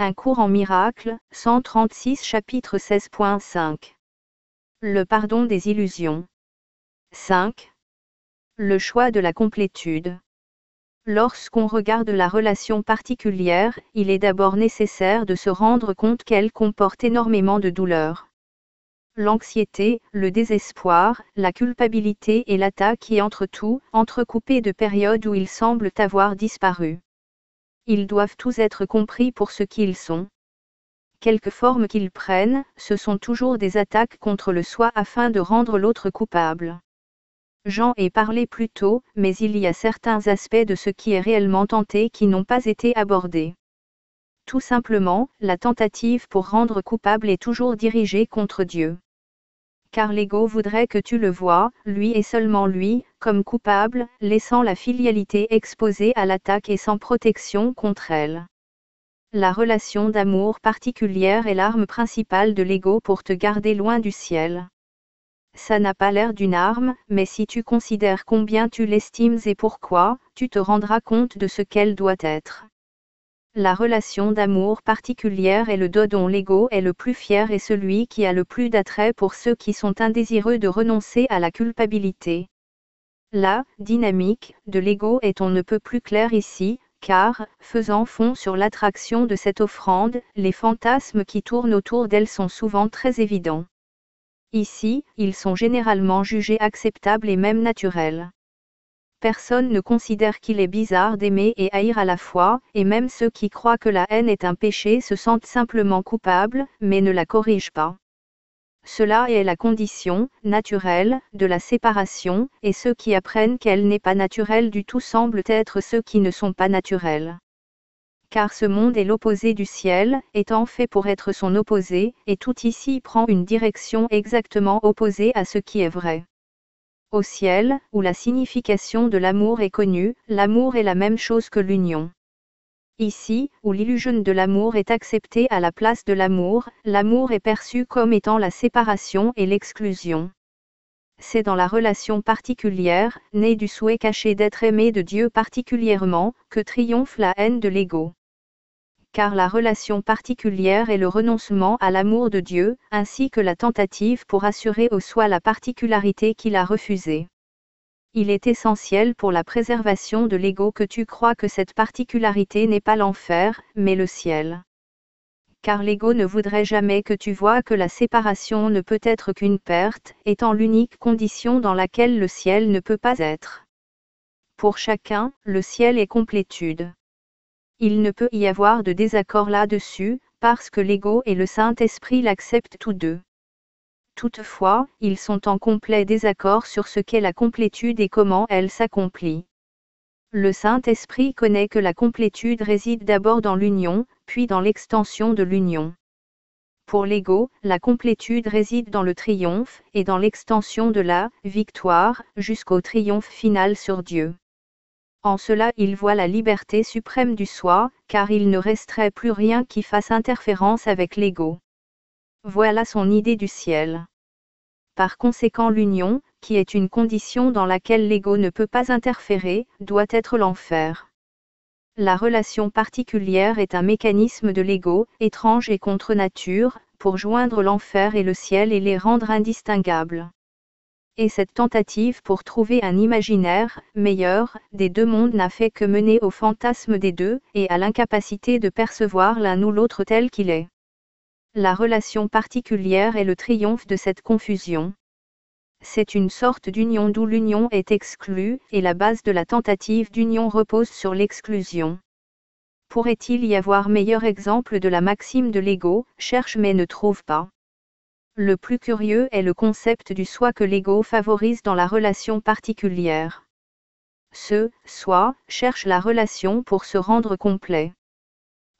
Un cours en miracles, 136 chapitre 16.5. Le pardon des illusions. 5. Le choix de la complétude. Lorsqu'on regarde la relation particulière, il est d'abord nécessaire de se rendre compte qu'elle comporte énormément de douleurs. L'anxiété, le désespoir, la culpabilité et l'attaque y entrent tout, entrecoupés de périodes où ils semblent avoir disparu. Ils doivent tous être compris pour ce qu'ils sont. Quelque forme qu'ils prennent, ce sont toujours des attaques contre le soi afin de rendre l'autre coupable. J'en ai parlé plus tôt, mais il y a certains aspects de ce qui est réellement tenté qui n'ont pas été abordés. Tout simplement, la tentative pour rendre coupable est toujours dirigée contre Dieu. Car l'ego voudrait que tu le vois, lui et seulement lui, comme coupable, laissant la filialité exposée à l'attaque et sans protection contre elle. La relation d'amour particulière est l'arme principale de l'ego pour te garder loin du ciel. Ça n'a pas l'air d'une arme, mais si tu considères combien tu l'estimes et pourquoi, tu te rendras compte de ce qu'elle doit être. La relation d'amour particulière est le dos dont l'ego est le plus fier et celui qui a le plus d'attrait pour ceux qui sont indésireux de renoncer à la culpabilité. La dynamique de l'ego est on ne peut plus claire ici, car, faisant fond sur l'attraction de cette offrande, les fantasmes qui tournent autour d'elle sont souvent très évidents. Ici, ils sont généralement jugés acceptables et même naturels. Personne ne considère qu'il est bizarre d'aimer et haïr à la fois, et même ceux qui croient que la haine est un péché se sentent simplement coupables, mais ne la corrigent pas. Cela est la condition, naturelle, de la séparation, et ceux qui apprennent qu'elle n'est pas naturelle du tout semblent être ceux qui ne sont pas naturels. Car ce monde est l'opposé du ciel, étant fait pour être son opposé, et tout ici prend une direction exactement opposée à ce qui est vrai. Au ciel, où la signification de l'amour est connue, l'amour est la même chose que l'union. Ici, où l'illusion de l'amour est acceptée à la place de l'amour est perçu comme étant la séparation et l'exclusion. C'est dans la relation particulière, née du souhait caché d'être aimé de Dieu particulièrement, que triomphe la haine de l'ego. Car la relation particulière est le renoncement à l'amour de Dieu, ainsi que la tentative pour assurer au soi la particularité qu'il a refusée. Il est essentiel pour la préservation de l'ego que tu crois que cette particularité n'est pas l'enfer, mais le ciel. Car l'ego ne voudrait jamais que tu vois que la séparation ne peut être qu'une perte, étant l'unique condition dans laquelle le ciel ne peut pas être. Pour chacun, le ciel est complétude. Il ne peut y avoir de désaccord là-dessus, parce que l'ego et le Saint-Esprit l'acceptent tous deux. Toutefois, ils sont en complet désaccord sur ce qu'est la complétude et comment elle s'accomplit. Le Saint-Esprit connaît que la complétude réside d'abord dans l'union, puis dans l'extension de l'union. Pour l'ego, la complétude réside dans le triomphe, et dans l'extension de la victoire, jusqu'au triomphe final sur Dieu. En cela il voit la liberté suprême du soi, car il ne resterait plus rien qui fasse interférence avec l'ego. Voilà son idée du ciel. Par conséquent l'union, qui est une condition dans laquelle l'ego ne peut pas interférer, doit être l'enfer. La relation particulière est un mécanisme de l'ego, étrange et contre nature, pour joindre l'enfer et le ciel et les rendre indistinguables. Et cette tentative pour trouver un imaginaire, meilleur, des deux mondes n'a fait que mener au fantasme des deux, et à l'incapacité de percevoir l'un ou l'autre tel qu'il est. La relation particulière est le triomphe de cette confusion. C'est une sorte d'union d'où l'union est exclue, et la base de la tentative d'union repose sur l'exclusion. Pourrait-il y avoir meilleur exemple de la maxime de l'ego, cherche mais ne trouve pas. Le plus curieux est le concept du soi que l'ego favorise dans la relation particulière. Ce soi cherche la relation pour se rendre complet.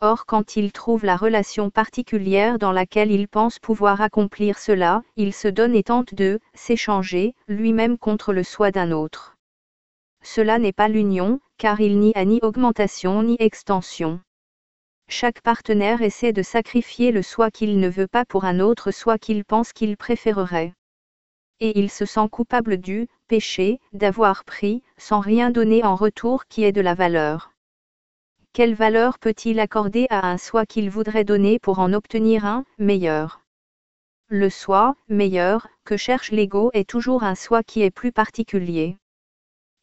Or quand il trouve la relation particulière dans laquelle il pense pouvoir accomplir cela, il se donne et tente de s'échanger lui-même contre le soi d'un autre. Cela n'est pas l'union, car il n'y a ni augmentation ni extension. Chaque partenaire essaie de sacrifier le soi qu'il ne veut pas pour un autre soi qu'il pense qu'il préférerait. Et il se sent coupable du péché, d'avoir pris, sans rien donner en retour qui ait de la valeur. quelle valeur peut-il accorder à un soi qu'il voudrait donner pour en obtenir un meilleur? Le soi meilleur que cherche l'ego est toujours un soi qui est plus particulier.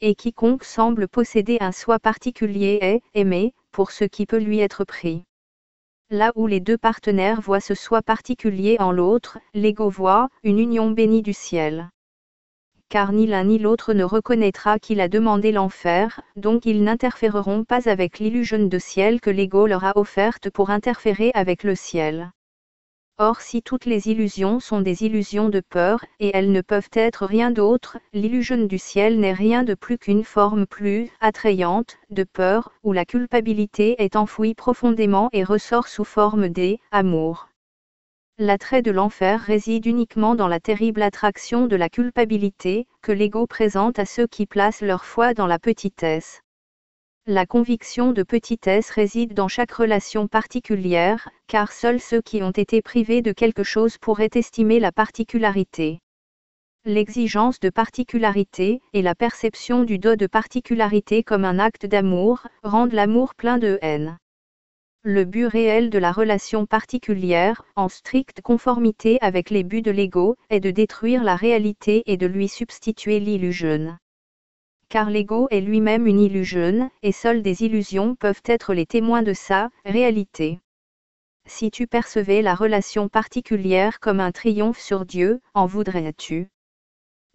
Et quiconque semble posséder un soi particulier est aimé pour ce qui peut lui être pris. Là où les deux partenaires voient ce soi particulier en l'autre, l'ego voit une union bénie du ciel. Car ni l'un ni l'autre ne reconnaîtra qu'il a demandé l'enfer, donc ils n'interféreront pas avec l'illusion de ciel que l'ego leur a offerte pour interférer avec le ciel. Or si toutes les illusions sont des illusions de peur, et elles ne peuvent être rien d'autre, l'illusion du ciel n'est rien de plus qu'une forme plus attrayante de peur, où la culpabilité est enfouie profondément et ressort sous forme d'amour. L'attrait de l'enfer réside uniquement dans la terrible attraction de la culpabilité, que l'ego présente à ceux qui placent leur foi dans la petitesse. La conviction de petitesse réside dans chaque relation particulière, car seuls ceux qui ont été privés de quelque chose pourraient estimer la particularité. L'exigence de particularité, et la perception du do de particularité comme un acte d'amour, rendent l'amour plein de haine. Le but réel de la relation particulière, en stricte conformité avec les buts de l'ego, est de détruire la réalité et de lui substituer l'illusion. Car l'ego est lui-même une illusion, et seules des illusions peuvent être les témoins de sa réalité. Si tu percevais la relation particulière comme un triomphe sur Dieu, en voudrais-tu?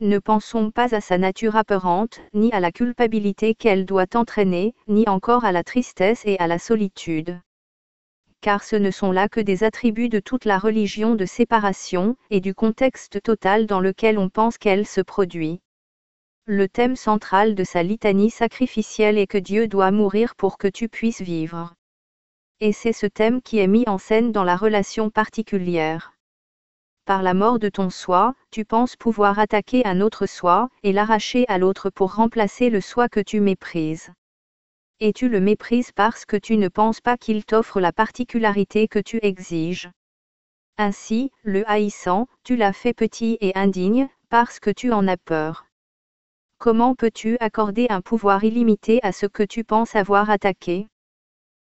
Ne pensons pas à sa nature apparente, ni à la culpabilité qu'elle doit entraîner, ni encore à la tristesse et à la solitude. Car ce ne sont là que des attributs de toute la religion de séparation, et du contexte total dans lequel on pense qu'elle se produit. Le thème central de sa litanie sacrificielle est que Dieu doit mourir pour que tu puisses vivre. Et c'est ce thème qui est mis en scène dans la relation particulière. Par la mort de ton soi, tu penses pouvoir attaquer un autre soi, et l'arracher à l'autre pour remplacer le soi que tu méprises. Et tu le méprises parce que tu ne penses pas qu'il t'offre la particularité que tu exiges. Ainsi, le haïssant, tu l'as fait petit et indigne, parce que tu en as peur. Comment peux-tu accorder un pouvoir illimité à ce que tu penses avoir attaqué?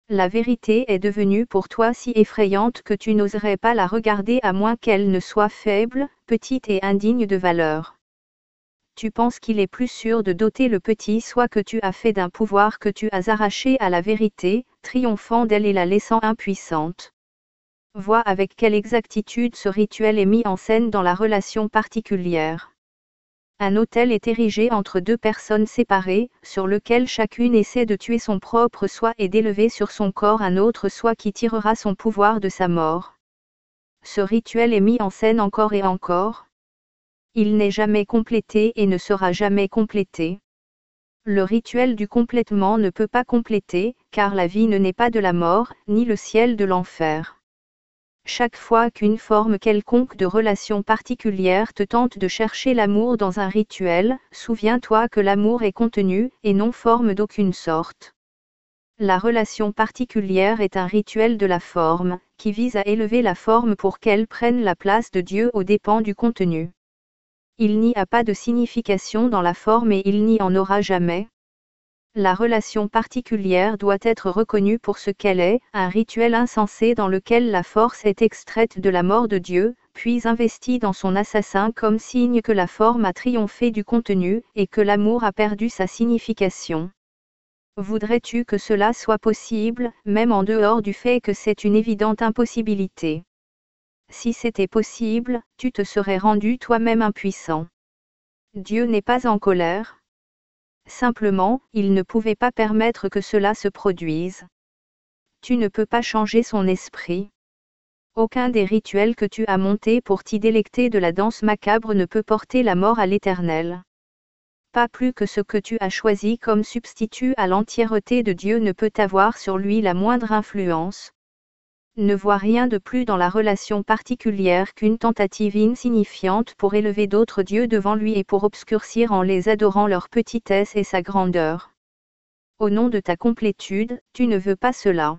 La vérité est devenue pour toi si effrayante que tu n'oserais pas la regarder à moins qu'elle ne soit faible, petite et indigne de valeur. Tu penses qu'il est plus sûr de doter le petit soi que tu as fait d'un pouvoir que tu as arraché à la vérité, triomphant d'elle et la laissant impuissante. Vois avec quelle exactitude ce rituel est mis en scène dans la relation particulière. Un autel est érigé entre deux personnes séparées, sur lequel chacune essaie de tuer son propre soi et d'élever sur son corps un autre soi qui tirera son pouvoir de sa mort. Ce rituel est mis en scène encore et encore. Il n'est jamais complété et ne sera jamais complété. Le rituel du complètement ne peut pas compléter, car la vie ne naît pas de la mort, ni le ciel de l'enfer. Chaque fois qu'une forme quelconque de relation particulière te tente de chercher l'amour dans un rituel, souviens-toi que l'amour est contenu, et non forme d'aucune sorte. La relation particulière est un rituel de la forme, qui vise à élever la forme pour qu'elle prenne la place de Dieu aux dépens du contenu. Il n'y a pas de signification dans la forme et il n'y en aura jamais. La relation particulière doit être reconnue pour ce qu'elle est, un rituel insensé dans lequel la force est extraite de la mort de Dieu, puis investie dans son assassin comme signe que la forme a triomphé du contenu, et que l'amour a perdu sa signification. Voudrais-tu que cela soit possible, même en dehors du fait que c'est une évidente impossibilité? Si c'était possible, tu te serais rendu toi-même impuissant. Dieu n'est pas en colère. Simplement, il ne pouvait pas permettre que cela se produise. Tu ne peux pas changer son esprit. Aucun des rituels que tu as montés pour t'y délecter de la danse macabre ne peut porter la mort à l'Éternel. Pas plus que ce que tu as choisi comme substitut à l'entièreté de Dieu ne peut avoir sur lui la moindre influence. Ne vois rien de plus dans la relation particulière qu'une tentative insignifiante pour élever d'autres dieux devant lui et pour obscurcir en les adorant leur petitesse et sa grandeur. Au nom de ta complétude, tu ne veux pas cela.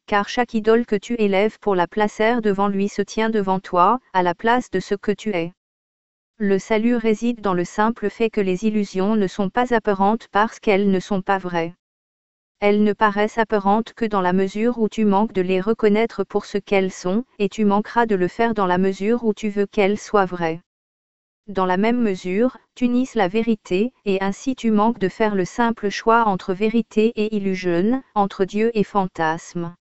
Car chaque idole que tu élèves pour la placer devant lui se tient devant toi, à la place de ce que tu es. Le salut réside dans le simple fait que les illusions ne sont pas apparentes parce qu'elles ne sont pas vraies. Elles ne paraissent apparentes que dans la mesure où tu manques de les reconnaître pour ce qu'elles sont, et tu manqueras de le faire dans la mesure où tu veux qu'elles soient vraies. Dans la même mesure, tu nies la vérité, et ainsi tu manques de faire le simple choix entre vérité et illusion, entre Dieu et fantasme.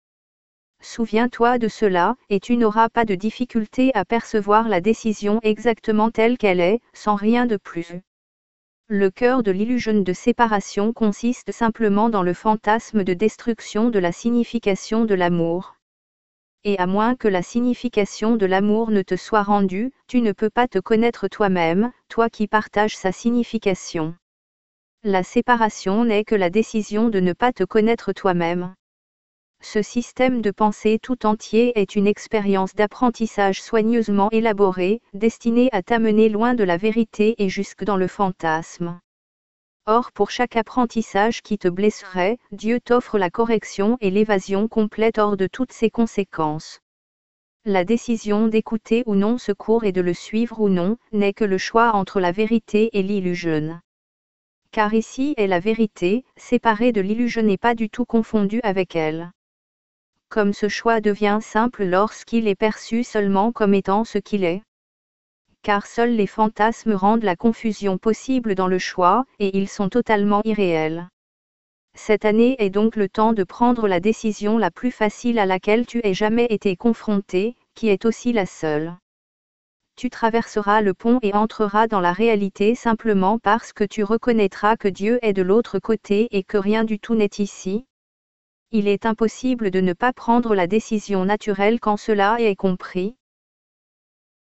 Souviens-toi de cela, et tu n'auras pas de difficulté à percevoir la décision exactement telle qu'elle est, sans rien de plus. Le cœur de l'illusion de séparation consiste simplement dans le fantasme de destruction de la signification de l'amour. Et à moins que la signification de l'amour ne te soit rendue, tu ne peux pas te connaître toi-même, toi qui partages sa signification. La séparation n'est que la décision de ne pas te connaître toi-même. Ce système de pensée tout entier est une expérience d'apprentissage soigneusement élaborée, destinée à t'amener loin de la vérité et jusque dans le fantasme. Or pour chaque apprentissage qui te blesserait, Dieu t'offre la correction et l'évasion complète hors de toutes ses conséquences. La décision d'écouter ou non ce cours et de le suivre ou non, n'est que le choix entre la vérité et l'illusion. Car ici est la vérité, séparée de l'illusion et pas du tout confondue avec elle. Comme ce choix devient simple lorsqu'il est perçu seulement comme étant ce qu'il est. Car seuls les fantasmes rendent la confusion possible dans le choix, et ils sont totalement irréels. Cette année est donc le temps de prendre la décision la plus facile à laquelle tu aies jamais été confronté, qui est aussi la seule. Tu traverseras le pont et entreras dans la réalité simplement parce que tu reconnaîtras que Dieu est de l'autre côté et que rien du tout n'est ici. Il est impossible de ne pas prendre la décision naturelle quand cela est compris.